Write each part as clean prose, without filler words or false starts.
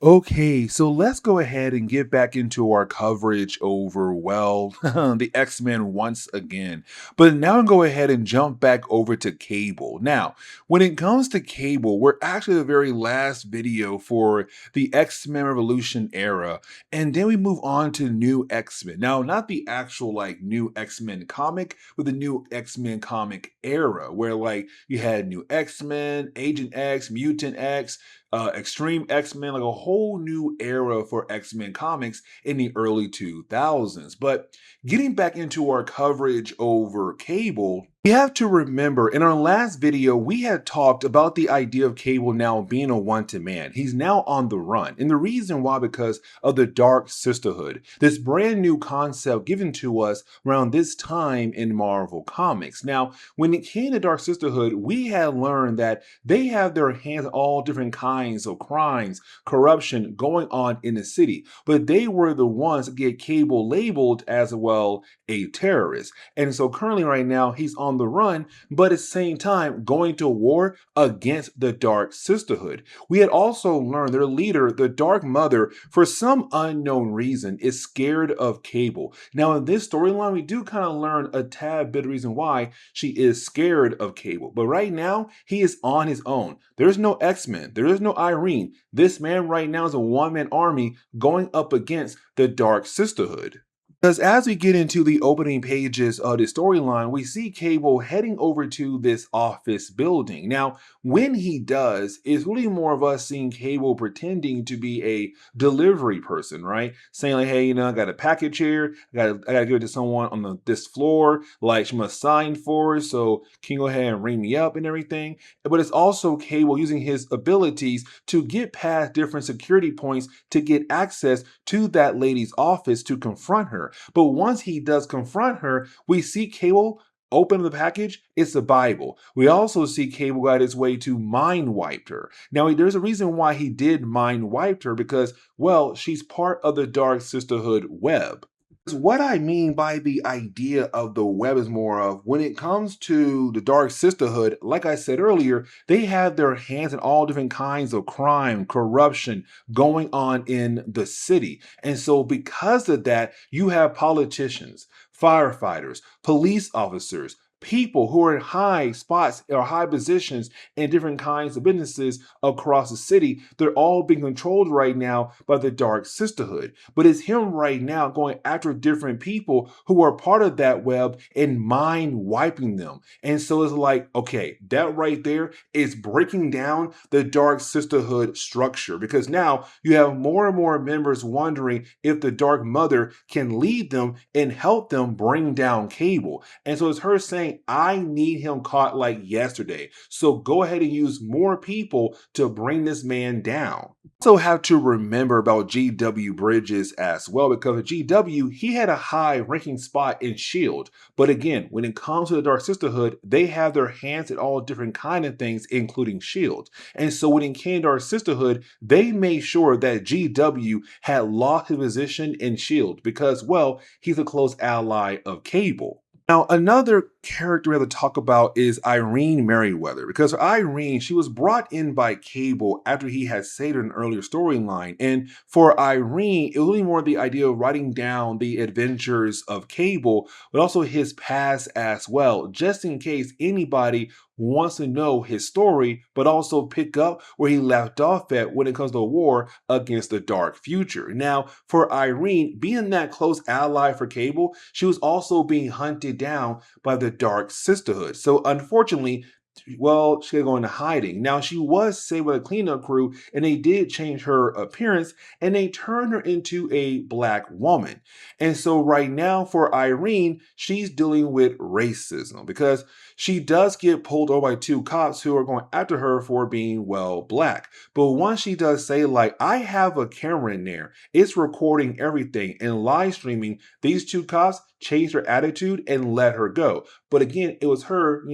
Okay, so let's go ahead and get back into our coverage over, well, the X-Men once again. But now go ahead and jump back over to Cable. Now, when it comes to Cable, we're actually the very last video for the X-Men Revolution era, and then we move on to New X-Men. Now, not the actual like New X-Men comic, but the New X-Men comic era, where like you had New X-Men, Agent X, Mutant X, Extreme X-Men, like a whole new era for X-Men comics in the early 2000s. But getting back into our coverage over Cable, we have to remember in our last video, we had talked about the idea of Cable now being a wanted man. He's now on the run. And the reason why, because of the Dark Sisterhood, this brand new concept given to us around this time in Marvel Comics. Now, when it came to Dark Sisterhood, we had learned that they have their hands on all different kinds of crimes, corruption going on in the city, but they were the ones that get Cable labeled as well a terrorist. And so currently right now he's on the run, but at the same time going to war against the Dark Sisterhood. We had also learned their leader, the Dark Mother, for some unknown reason is scared of Cable. Now in this storyline, we do kind of learn a tad bit of reason why she is scared of Cable. But right now, he is on his own. There's no X-Men. There is no Irene. This man right now is a one-man army going up against the Dark Sisterhood. Because as we get into the opening pages of the storyline, we see Cable heading over to this office building. Now, when he does, it's really more of us seeing Cable pretending to be a delivery person, right? Saying like, hey, I got a package here. I gotta give it to someone on this floor. Like, she must sign for it. So can you go ahead and ring me up and everything? But it's also Cable using his abilities to get past different security points to get access to that lady's office to confront her. But once he does confront her, we see Cable open the package. It's the Bible. We also see Cable got his way to mind wipe her. Now, there's a reason why he did mind wipe her because, well, she's part of the Dark Sisterhood web. What I mean by the idea of the web is more of when it comes to the Dark Sisterhood, like I said earlier, they have their hands in all different kinds of crime, corruption going on in the city. And so, because of that, you have politicians, firefighters, police officers, people who are in high spots or high positions in different kinds of businesses across the city. They're all being controlled right now by the Dark Sisterhood. But it's him right now going after different people who are part of that web and mind wiping them. And so it's like, okay, that right there is breaking down the Dark Sisterhood structure because now you have more and more members wondering if the Dark Mother can lead them and help them bring down Cable. And so it's her saying, I need him caught like yesterday. So go ahead and use more people to bring this man down. Also have to remember about GW Bridges as well, because with GW, he had a high ranking spot in Shield. But again, when it comes to the Dark Sisterhood, they have their hands in all different kind of things, including Shield. And so when it came to Dark Sisterhood, they made sure that GW had lost his position in Shield because, well, he's a close ally of Cable. Now, another character we have to talk about is Irene Merriweather, because Irene, she was brought in by Cable after he had saved an earlier storyline. And for Irene, it was really more the idea of writing down the adventures of Cable, but also his past as well, just in case anybody wants to know his story, but also pick up where he left off at when it comes to war against the dark future. Now, for Irene, being that close ally for Cable, she was also being hunted down by the Dark Sisterhood. So unfortunately, well, she had to go into hiding. Now, she was saved by the cleanup crew, and they did change her appearance, and they turned her into a black woman. And so right now for Irene, she's dealing with racism because she does get pulled over by two cops who are going after her for being, well, black. But once she does say, like, I have a camera in there, it's recording everything and live streaming, these two cops changed her attitude and let her go. But again, it was her,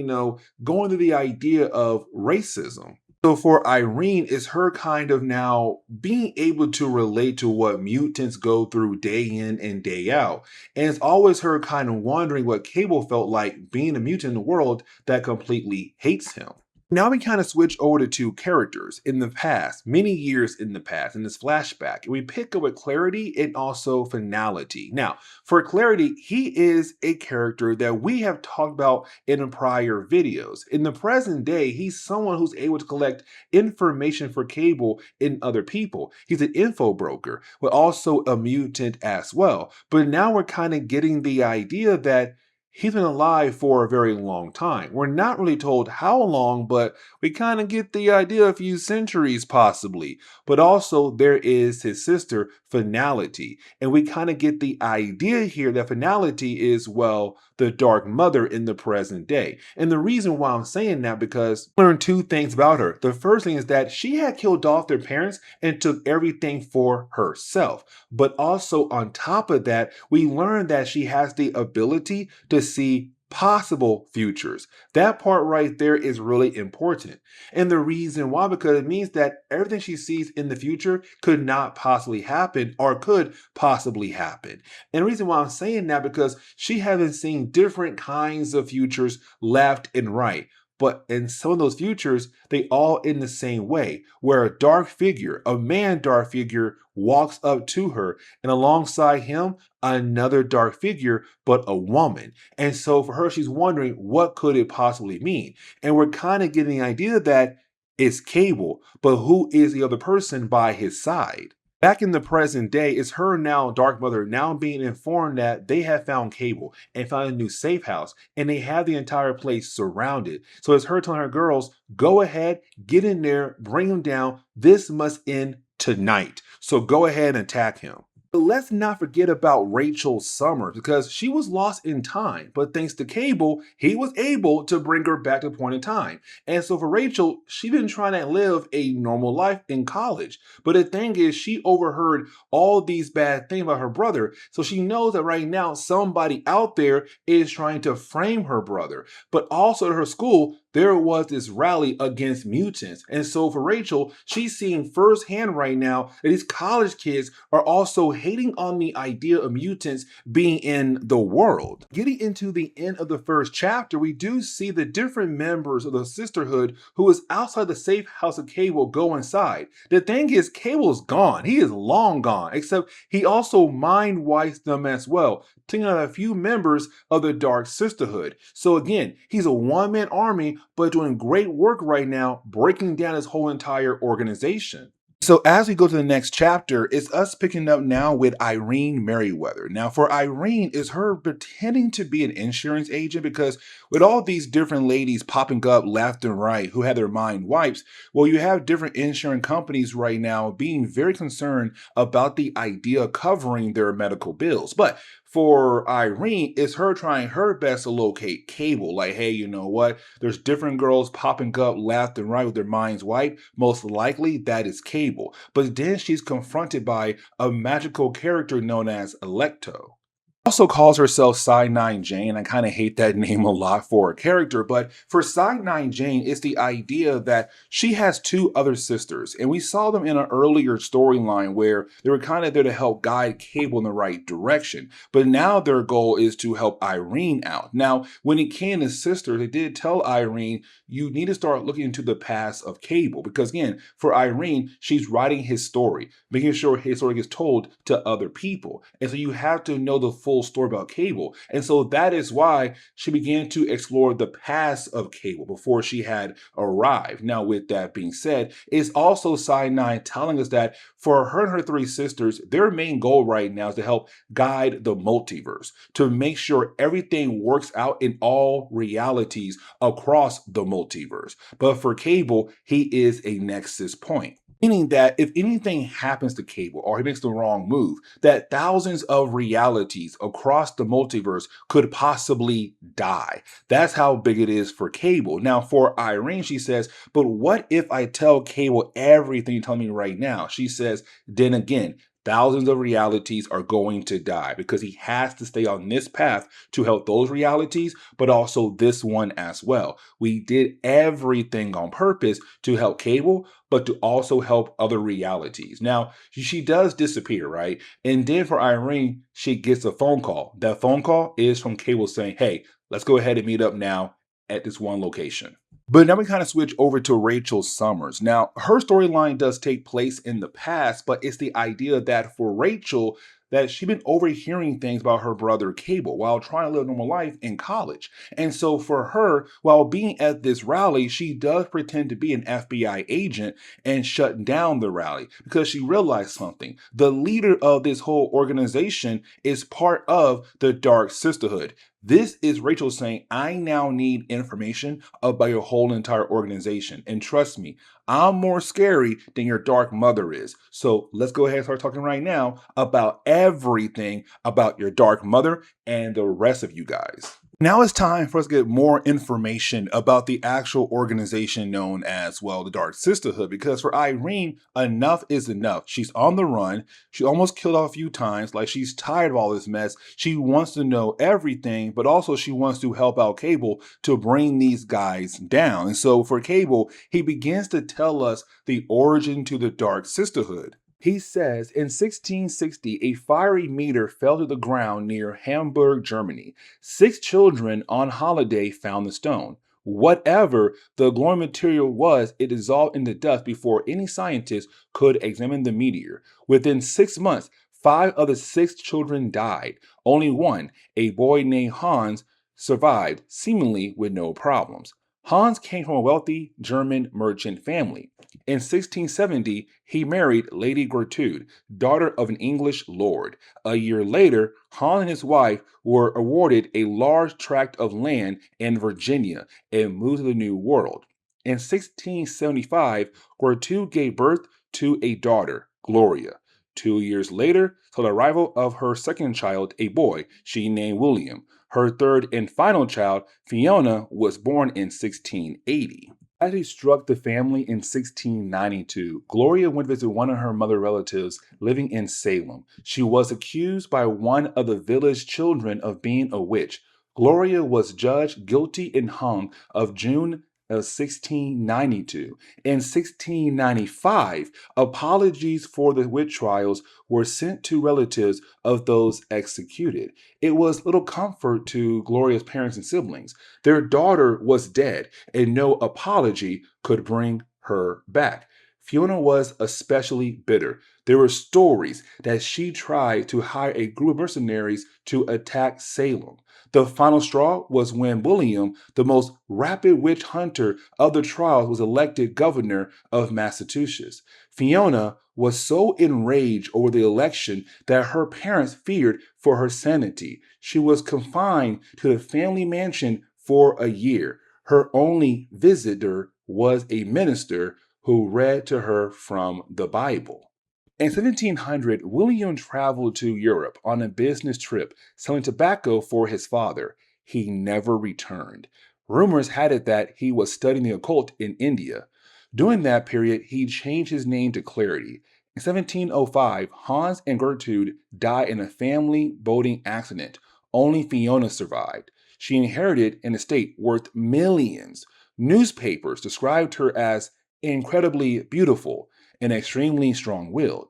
going to the idea of racism. So for Irene, it's her kind of now being able to relate to what mutants go through day in and day out. And it's always her kind of wondering what Cable felt like being a mutant in the world that completely hates him. Now we kind of switch over to two characters in the past, many years in the past, in this flashback. And we pick up with Clarity and also Finality. Now, for Clarity, he is a character that we have talked about in prior videos. In the present day, he's someone who's able to collect information for Cable in other people. He's an info broker, but also a mutant as well. But now we're kind of getting the idea that he's been alive for a very long time. We're not really told how long, but we kind of get the idea a few centuries possibly. But also, there is his sister, Finality. And we kind of get the idea here that Finality is, well, the Dark Mother in the present day. And the reason why I'm saying that because I learned two things about her. The first thing is that she had killed off their parents and took everything for herself. But also, on top of that, we learned that she has the ability to see possible futures. That part right there is really important. And the reason why, because it means that everything she sees in the future could not possibly happen or could possibly happen. And the reason why I'm saying that because she hasn't seen different kinds of futures left and right. But in some of those futures, they all end the same way, where a dark figure, a man dark figure, walks up to her, and alongside him, another dark figure, but a woman. And so for her, she's wondering what could it possibly mean? And we're kind of getting the idea that it's Cable, but who is the other person by his side? Back in the present day, it's her now, Dark Mother, now being informed that they have found Cable and found a new safe house, and they have the entire place surrounded. So it's her telling her girls, go ahead, get in there, bring him down. This must end tonight. So go ahead and attack him. But let's not forget about Rachel Summers because she was lost in time, but thanks to Cable, he was able to bring her back to the point in time. And so for Rachel, she's been trying to live a normal life in college. But the thing is, she overheard all these bad things about her brother. So she knows that right now somebody out there is trying to frame her brother. But also at her school, there was this rally against mutants. And so for Rachel, she's seeing firsthand right now that these college kids are also hating on the idea of mutants being in the world. Getting into the end of the first chapter, we do see the different members of the sisterhood who is outside the safe house of Cable go inside. The thing is, Cable's gone. He is long gone, except he also mind wipes them as well, taking out a few members of the Dark Sisterhood. So again, he's a one-man army, but doing great work right now, breaking down his whole entire organization. So as we go to the next chapter, it's us picking up now with Irene Merriweather. Now for Irene, is her pretending to be an insurance agent because with all these different ladies popping up left and right who had their mind wipes, well, you have different insurance companies right now being very concerned about the idea of covering their medical bills. But for Irene, it's her trying her best to locate Cable. Like, hey, you know what? There's different girls popping up left and right with their minds wiped. Most likely that is Cable. But then she's confronted by a magical character known as Electo. Also calls herself Cyanide Jane. I kind of hate that name a lot for a character, but for Cyanide Jane, it's the idea that she has two other sisters, and we saw them in an earlier storyline where they were kind of there to help guide Cable in the right direction. But now their goal is to help Irene out. Now, when it came to sisters, they did tell Irene, you need to start looking into the past of Cable, because again, for Irene, she's writing his story, making sure his story gets told to other people. And so you have to know the full story about Cable. And so that is why she began to explore the past of Cable before she had arrived. Now, with that being said, it's also Cyanide telling us that for her and her three sisters, their main goal right now is to help guide the multiverse, to make sure everything works out in all realities across the multiverse. But for Cable, he is a nexus point. Meaning that if anything happens to Cable or he makes the wrong move, that thousands of realities across the multiverse could possibly die. That's how big it is for Cable. Now, for Irene, she says, but what if I tell Cable everything you're telling me right now? She says, then again, thousands of realities are going to die because he has to stay on this path to help those realities, but also this one as well. We did everything on purpose to help Cable, but to also help other realities. Now, she does disappear, right? And then for Irene, she gets a phone call. That phone call is from Cable saying, hey, let's go ahead and meet up now at this one location. But now we kind of switch over to Rachel Summers. Now, her storyline does take place in the past, but it's the idea that for Rachel, that she'd been overhearing things about her brother Cable while trying to live a normal life in college. And so for her, while being at this rally, she does pretend to be an FBI agent and shut down the rally because she realized something. The leader of this whole organization is part of the Dark Sisterhood. This is Rachel saying, I now need information about your whole entire organization. And trust me, I'm more scary than your dark mother is. So let's go ahead and start talking right now about everything about your dark mother and the rest of you guys. Now it's time for us to get more information about the actual organization known as, well, the Dark Sisterhood, because for Irene, enough is enough. She's on the run. She almost killed off a few times. Like, she's tired of all this mess. She wants to know everything, but also she wants to help out Cable to bring these guys down. And so for Cable, he begins to tell us the origin to the Dark Sisterhood. He says in 1660, a fiery meteor fell to the ground near Hamburg, Germany. 6 children on holiday found the stone. Whatever the glowing material was, it dissolved into dust before any scientist could examine the meteor. Within 6 months, 5 of the 6 children died. Only one, a boy named Hans, survived, seemingly with no problems. Hans came from a wealthy German merchant family. In 1670, he married Lady Gertrude, daughter of an English lord. A year later, Hans and his wife were awarded a large tract of land in Virginia and moved to the New World. In 1675, Gertrude gave birth to a daughter, Gloria. 2 years later, saw the arrival of her second child, a boy she named William. Her third and final child, Fiona, was born in 1680. As he struck the family in 1692, Gloria went to visit one of her mother relatives living in Salem. She was accused by one of the village children of being a witch. Gloria was judged guilty and hung of June of 1692. In 1695, apologies for the witch trials were sent to relatives of those executed. It was little comfort to Gloria's parents and siblings. Their daughter was dead, and no apology could bring her back. Fiona was especially bitter. There were stories that she tried to hire a group of mercenaries to attack Salem. The final straw was when William, the most rapid witch hunter of the trials, was elected governor of Massachusetts. Fiona was so enraged over the election that her parents feared for her sanity. She was confined to the family mansion for a year. Her only visitor was a minister who read to her from the Bible. In 1700, William traveled to Europe on a business trip selling tobacco for his father. He never returned. Rumors had it that he was studying the occult in India. During that period, he changed his name to Clarity. In 1705, Hans and Gertrude died in a family boating accident. Only Fiona survived. She inherited an estate worth millions. Newspapers described her as incredibly beautiful and extremely strong-willed.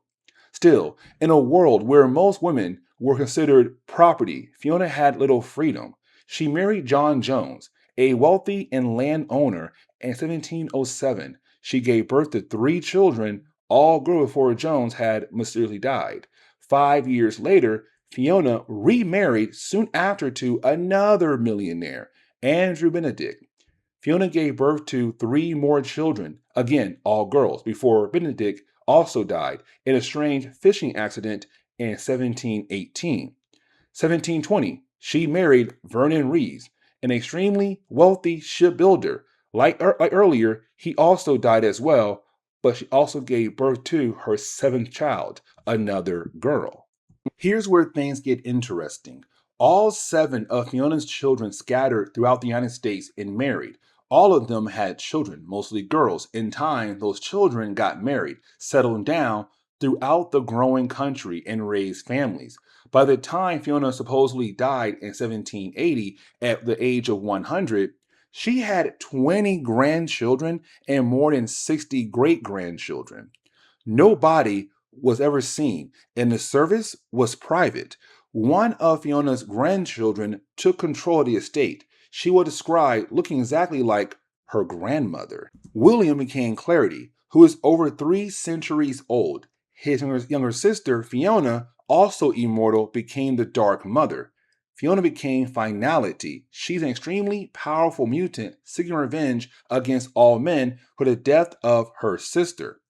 Still, in a world where most women were considered property, Fiona had little freedom. She married John Jones, a wealthy and landowner, in 1707. She gave birth to 3 children, all grew before Jones had mysteriously died. 5 years later, Fiona remarried soon after to another millionaire, Andrew Benedict. Fiona gave birth to 3 more children, again, all girls, before Benedict also died in a strange fishing accident in 1718. 1720, she married Vernon Reeves, an extremely wealthy shipbuilder. Like earlier, he also died as well, but she also gave birth to her 7th child, another girl. Here's where things get interesting. All 7 of Fiona's children scattered throughout the United States and married. All of them had children, mostly girls. In time, those children got married, settled down throughout the growing country, and raised families. By the time Fiona supposedly died in 1780 at the age of 100, she had 20 grandchildren and more than 60 great grandchildren. No body was ever seen, and the service was private. One of Fiona's grandchildren took control of the estate. She was described looking exactly like her grandmother. William became Clarity, who is over 3 centuries old. His younger sister, Fiona, also immortal, became the Dark Mother. Fiona became Finality. She's an extremely powerful mutant seeking revenge against all men for the death of her sister.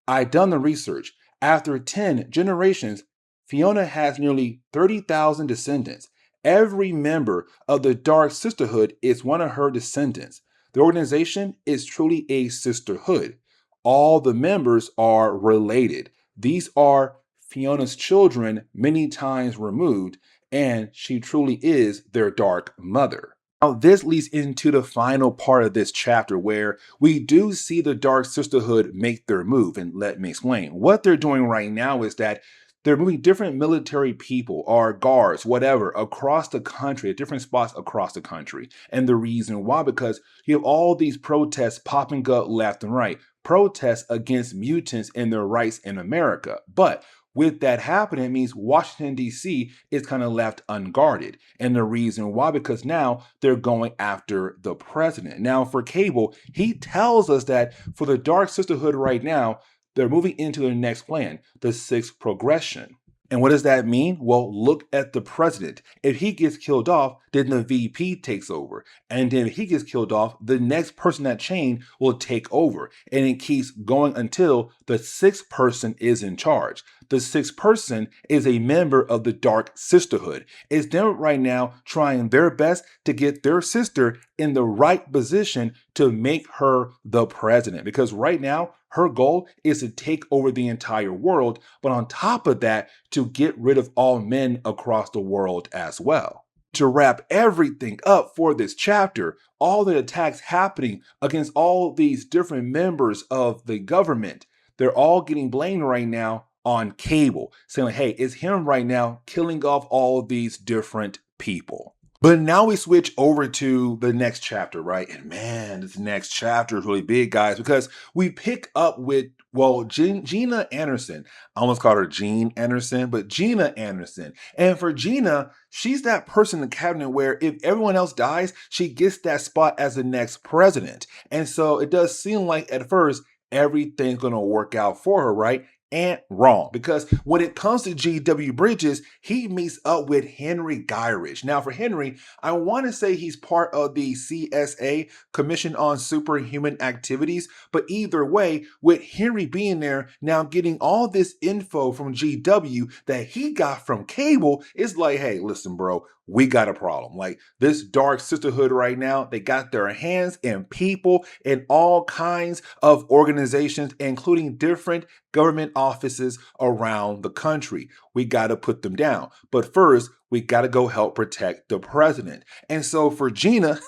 I done the research. After 10 generations, Fiona has nearly 30,000 descendants. Every member of the Dark Sisterhood is one of her descendants. The organization is truly a sisterhood. All the members are related. These are Fiona's children, many times removed, and she truly is their Dark Mother. Now, this leads into the final part of this chapter where we do see the Dark Sisterhood make their move. And let me explain. What they're doing right now is that they're moving different military people or guards, whatever, across the country, at different spots across the country. And the reason why, because you have all these protests popping up left and right, protests against mutants and their rights in America. But with that happening, it means Washington, D.C. is kind of left unguarded. And the reason why, because now they're going after the president. Now, for Cable, he tells us that for the Dark Sisterhood right now, they're moving into their next plan, the sixth progression. And what does that mean? Well, look at the president. If he gets killed off, then the VP takes over. And then if he gets killed off, the next person that chain will take over. And it keeps going until the sixth person is in charge. The sixth person is a member of the Dark Sisterhood. It's them right now trying their best to get their sister in the right position to make her the president. Because right now, her goal is to take over the entire world, but on top of that, to get rid of all men across the world as well. To wrap everything up for this chapter, all the attacks happening against all these different members of the government, they're all getting blamed right now on Cable, saying, hey, it's him right now killing off all of these different people. But now we switch over to the next chapter, right? And man, this next chapter is really big, guys, because we pick up with, well, Gina Anderson. I almost called her Jean Anderson, but Gina Anderson. And for Gina, she's that person in the cabinet where if everyone else dies, she gets that spot as the next president. And so it does seem like at first, everything's going to work out for her, right? And wrong, because when it comes to G.W. Bridges, he meets up with Henry Gyrich. Now, for Henry, I want to say he's part of the CSA, Commission on Superhuman Activities, but either way, with Henry being there, now getting all this info from GW that he got from Cable, it's like, hey, listen, bro, we got a problem. Like this Dark Sisterhood right now, they got their hands in people in all kinds of organizations, including different government offices around the country. We got to put them down. But first, we got to go help protect the president. And so for Gina,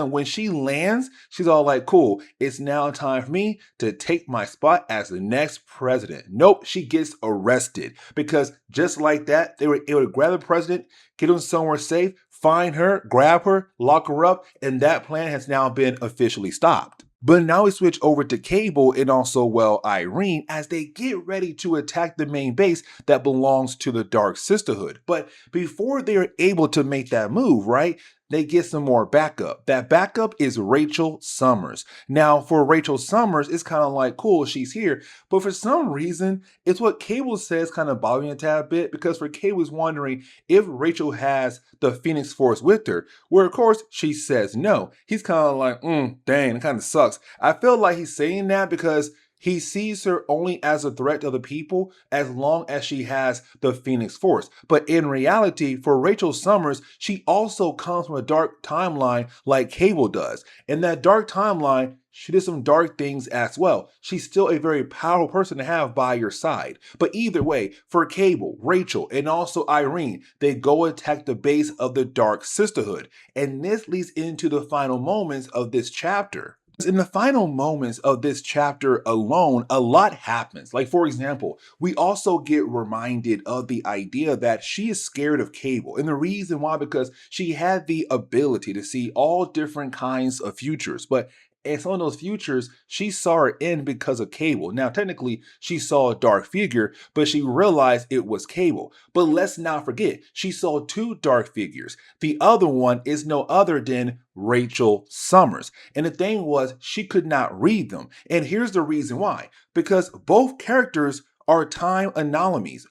when she lands, she's all like, cool, it's now time for me to take my spot as the next president. Nope, she gets arrested because just like that, they were able to grab the president, get him somewhere safe, find her, grab her, lock her up, and that plan has now been officially stopped. But now we switch over to Cable and also, well, Irene as they get ready to attack the main base that belongs to the Dark Sisterhood. But before they're able to make that move, right, they get some more backup. That backup is Rachel Summers. Now, for Rachel Summers, it's kind of like, cool, she's here. But for some reason, it's what Cable says kind of bothering a tad bit, because for Cable's wondering if Rachel has the Phoenix Force with her, where of course she says no. He's kind of like, dang, it kind of sucks. I feel like he's saying that because he sees her only as a threat to the people as long as she has the Phoenix Force. But in reality, for Rachel Summers, she also comes from a dark timeline like Cable does. In that dark timeline, she did some dark things as well. She's still a very powerful person to have by your side. But either way, for Cable, Rachel, and also Irene, they go attack the base of the Dark Sisterhood. And this leads into the final moments of this chapter. In the final moments of this chapter alone, a lot happens. Like, for example, we also get reminded of the idea that she is scared of Cable. And the reason why, because she had the ability to see all different kinds of futures. But And some of those futures, she saw it in because of Cable. Now, technically, she saw a dark figure, but she realized it was Cable. But let's not forget, she saw two dark figures. The other one is no other than Rachel Summers. And the thing was, she could not read them. And here's the reason why. Because both characters are time anomalies.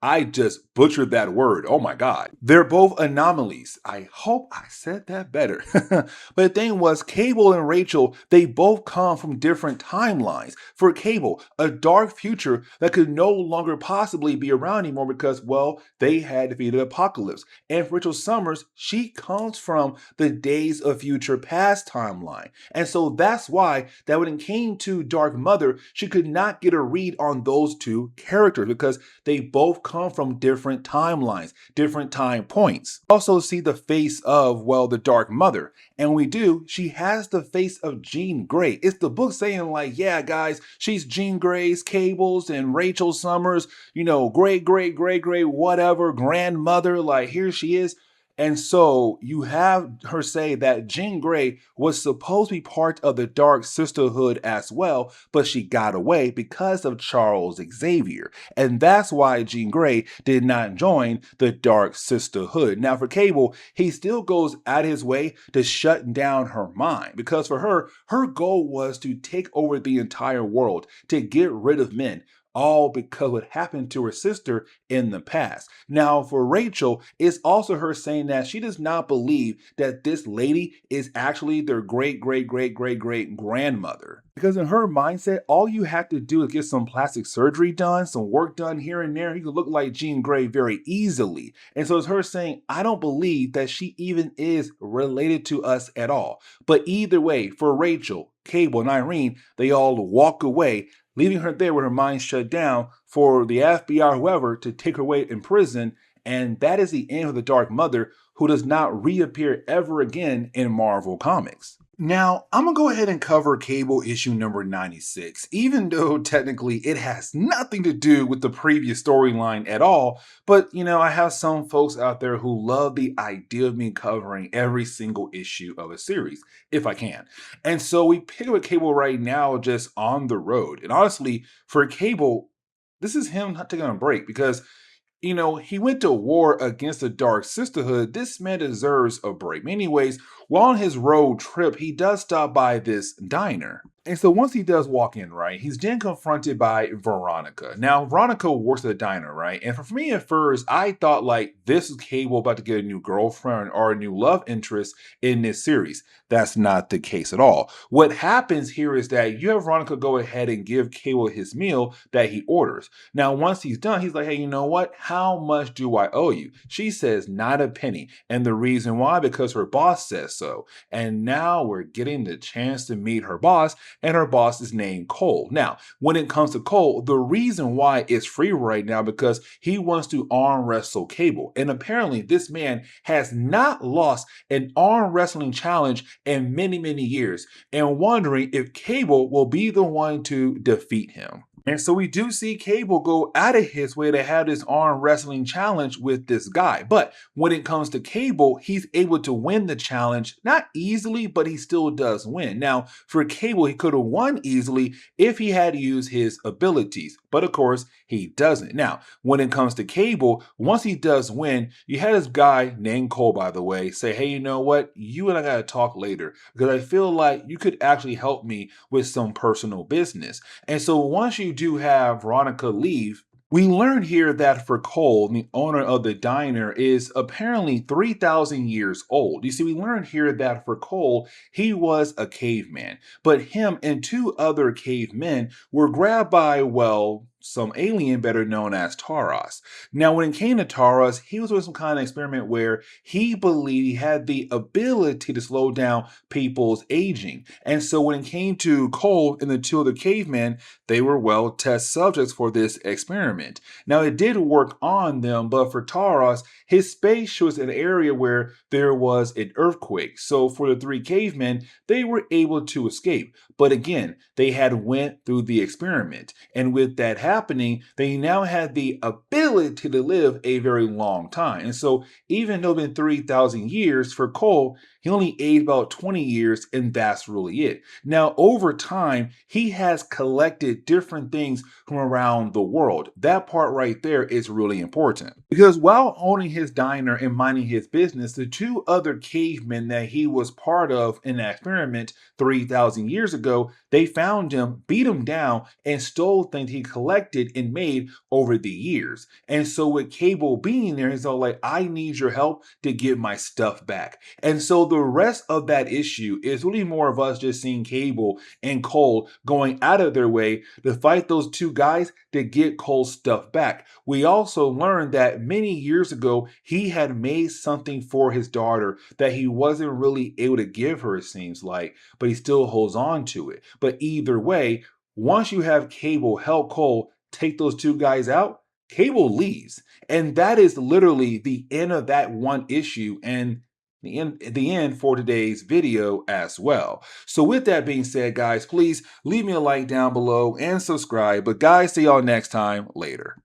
I just butchered that word. Oh my God. They're both anomalies. I hope I said that better. But the thing was, Cable and Rachel, they both come from different timelines. For Cable, a dark future that could no longer possibly be around anymore because, well, they had defeated Apocalypse. And for Rachel Summers, she comes from the Days of Future Past timeline. And so that's why that when it came to Dark Mother, she could not get a read on those two characters because they both come from different timelines, different time points. Also see the face of, well, the Dark Mother. And we do, she has the face of Jean Grey. It's the book saying like, yeah, guys, she's Jean Grey's, Cable's, and Rachel Summers, great, whatever, grandmother, like here she is. And so you have her say that Jean Grey was supposed to be part of the Dark Sisterhood as well, but she got away because of Charles Xavier. And that's why Jean Grey did not join the Dark Sisterhood. Now for Cable, he still goes out his way to shut down her mind because for her, her goal was to take over the entire world, to get rid of men, all because what happened to her sister in the past. Now, for Rachel, it's also her saying that she does not believe that this lady is actually their great grandmother. Because in her mindset, all you have to do is get some plastic surgery done, some work done here and there. You can look like Jean Grey very easily. And so it's her saying, I don't believe that she even is related to us at all. But either way, for Rachel, Cable, and Irene, they all walk away, leaving her there with her mind shut down for the FBI or whoever to take her away in prison. And that is the end of the Dark Mother, who does not reappear ever again in Marvel Comics. Now, I'm going to go ahead and cover Cable issue number 96, even though technically it has nothing to do with the previous storyline at all. But, I have some folks out there who love the idea of me covering every single issue of a series, if I can. And so we pick up a Cable right now just on the road. And honestly, for Cable, this is him not taking a break because he went to war against the Dark Sisterhood. This man deserves a break. Anyways, while on his road trip, he does stop by this diner. And so once he does walk in, right, he's then confronted by Veronica. Now, Veronica works at the diner, right? And for me at first, I thought like this is Cable about to get a new girlfriend or a new love interest in this series. That's not the case at all. What happens here is that you have Veronica go ahead and give Cable his meal that he orders. Now, once he's done, he's like, hey, you know what? How much do I owe you? She says, not a penny. And the reason why, because her boss says so. And now we're getting the chance to meet her boss, and her boss is named Cole. Now, when it comes to Cole, the reason why it's free right now because he wants to arm wrestle Cable. And apparently this man has not lost an arm wrestling challenge in many, many years, and wondering if Cable will be the one to defeat him. And so we do see Cable go out of his way to have this arm wrestling challenge with this guy. But when it comes to Cable, he's able to win the challenge, not easily, but he still does win. Now, for Cable, he could have won easily if he had used his abilities. But of course, he doesn't. Now, when it comes to Cable, once he does win, you had this guy named Cole, by the way, say, hey, you know what? You and I got to talk later because I feel like you could actually help me with some personal business. And so once you do have Veronica leave, we learn here that for Cole, the owner of the diner, is apparently 3,000 years old. You see, we learn here that for Cole, he was a caveman, but him and two other cavemen were grabbed by, well, some alien better known as Taurus. Now, when it came to Taurus, he was doing some kind of experiment where he believed he had the ability to slow down people's aging. And so when it came to Cole and the two other cavemen, they were, well, test subjects for this experiment. Now, it did work on them, but for Taurus, his space was an area where there was an earthquake. So for the three cavemen, they were able to escape. But again, they had went through the experiment. And with that happening, they now had the ability to live a very long time. And so, even though it's been 3,000 years for Cole, he only aged about 20 years, and that's really it. Now, over time, he has collected different things from around the world. That part right there is really important because while owning his diner and minding his business, the two other cavemen that he was part of in that experiment 3,000 years ago, they found him, beat him down, and stole things he collected and made over the years. And so, with Cable being there, he's all like, I need your help to get my stuff back. And so, the rest of that issue is really more of us just seeing Cable and Cole going out of their way to fight those two guys to get Cole's stuff back. We also learned that many years ago, he had made something for his daughter that he wasn't really able to give her, it seems like, but he still holds on to it. But either way, once you have Cable help Cole take those two guys out, Cable leaves. And that is literally the end of that one issue and the end for today's video as well. So with that being said, guys, please leave me a like down below and subscribe. But guys, see y'all next time. Later.